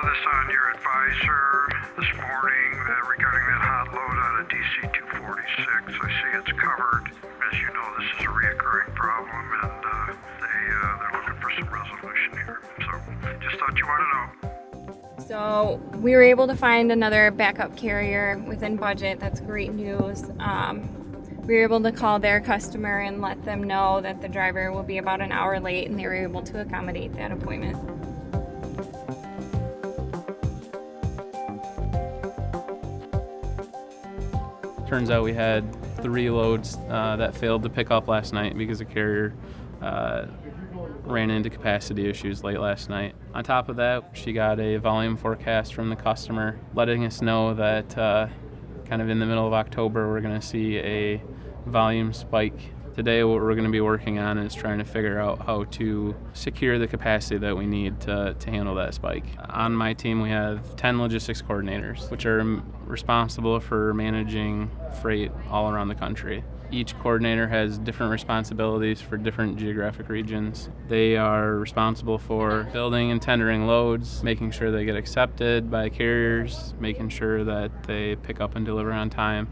this on your advisor this morning regarding that hot load out of DC 246. I see it's covered. As you know, this is a reoccurring problem, and they're looking for some resolution here. So just thought you want to know. So we were able to find another backup carrier within budget. That's great news. We were able to call their customer and let them know that the driver will be about an hour late, and they were able to accommodate that appointment. Turns out we had 3 loads that failed to pick up last night because the carrier ran into capacity issues late last night. On top of that, she got a volume forecast from the customer letting us know that kind of in the middle of October we're going to see a volume spike. Today what we're going to be working on is trying to figure out how to secure the capacity that we need to handle that spike. On my team we have 10 logistics coordinators, which are responsible for managing freight all around the country. Each coordinator has different responsibilities for different geographic regions. They are responsible for building and tendering loads, making sure they get accepted by carriers, making sure that they pick up and deliver on time.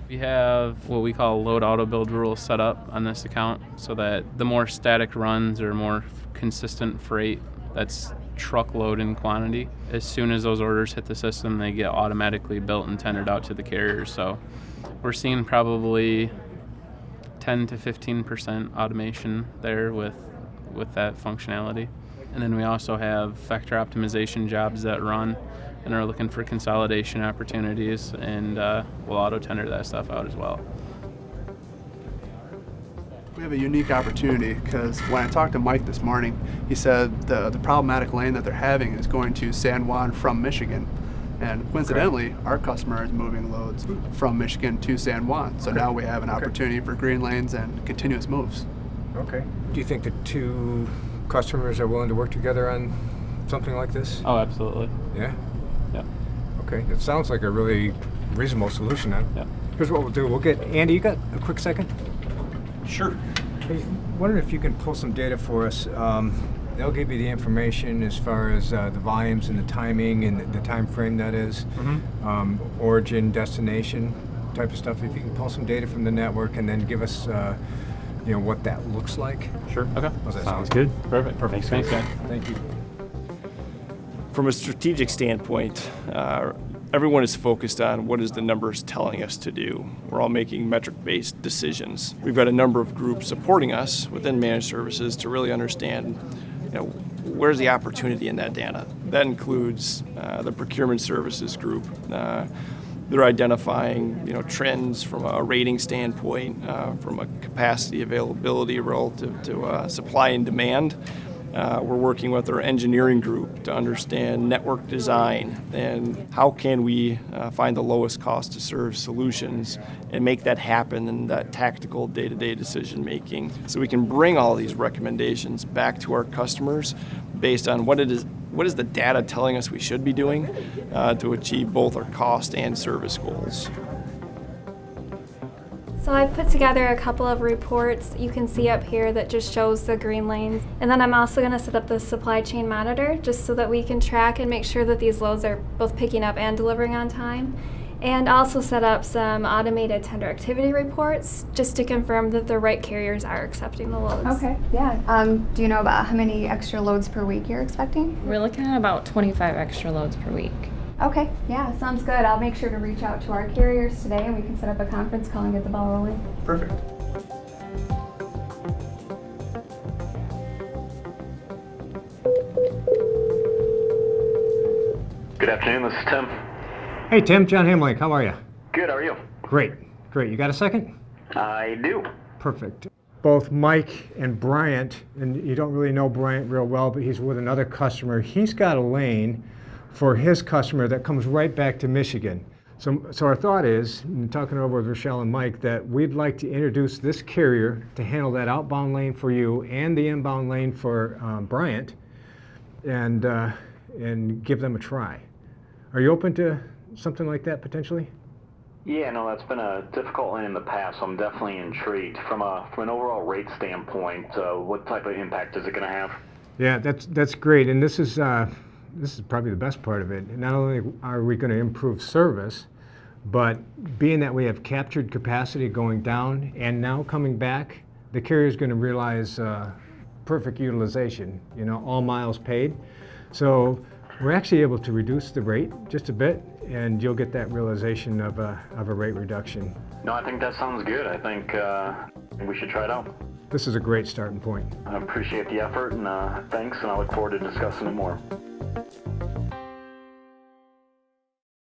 We have what we call load auto build rules set up on this account so that the more static runs or more consistent freight that's truckload in quantity, as soon as those orders hit the system, they get automatically built and tendered out to the carriers. So we're seeing probably 10 to 15% automation there with that functionality. And then we also have vector optimization jobs that run and are looking for consolidation opportunities, and we'll auto-tender that stuff out as well. We have a unique opportunity because when I talked to Mike this morning, he said the problematic lane that they're having is going to San Juan from Michigan. And coincidentally, our customer is moving loads from Michigan to San Juan. So now we have an opportunity for green lanes and continuous moves. Okay. Do you think the two customers are willing to work together on something like this? Oh, absolutely. Yeah? Yeah. Okay. It sounds like a really reasonable solution then. Yeah. Here's what we'll do. We'll get Andy, you got a quick second? Sure. Hey, wondering if you can pull some data for us. They'll give you the information as far as the volumes and the timing and the time frame that is, origin, destination type of stuff. If you can pull some data from the network and then give us, what that looks like. Sure. Okay. Sounds good. Perfect. Perfect. Thanks, guys. Thank you. From a strategic standpoint, everyone is focused on what is the numbers telling us to do. We're all making metric-based decisions. We've got a number of groups supporting us within managed services to really understand, where's the opportunity in that data. That includes the procurement services group. They're identifying, trends from a rating standpoint, from a capacity availability relative to supply and demand. We're working with our engineering group to understand network design and how can we find the lowest cost to serve solutions and make that happen in that tactical day-to-day decision making. So we can bring all these recommendations back to our customers based on what is the data telling us we should be doing to achieve both our cost and service goals. So I've put together a couple of reports you can see up here that just shows the green lanes. And then I'm also going to set up the supply chain monitor just so that we can track and make sure that these loads are both picking up and delivering on time. And also set up some automated tender activity reports just to confirm that the right carriers are accepting the loads. Okay, yeah. Do you know about how many extra loads per week you're expecting? We're looking at about 25 extra loads per week. Okay, yeah, sounds good. I'll make sure to reach out to our carriers today and we can set up a conference call and get the ball rolling. Perfect. Good afternoon, this is Tim. Hey, Tim, John Hamlink, how are you? Good, how are you? Great. You got a second? I do. Perfect. Both Mike and Bryant, and you don't really know Bryant real well, but he's with another customer. He's got a lane for his customer that comes right back to Michigan. So our thought is, in talking over with Rachelle and Mike, that we'd like to introduce this carrier to handle that outbound lane for you and the inbound lane for Bryant, and give them a try. Are you open to something like that potentially? Yeah, no, that's been a difficult lane in the past, so I'm definitely intrigued. From an overall rate standpoint, what type of impact is it going to have? Yeah, that's great. And this is this is probably the best part of it. Not only are we going to improve service, but being that we have captured capacity going down and now coming back, the carrier is going to realize perfect utilization, all miles paid. So we're actually able to reduce the rate just a bit, and you'll get that realization of a rate reduction. No, I think that sounds good. I think we should try it out. This is a great starting point. I appreciate the effort, and thanks, and I look forward to discussing it more.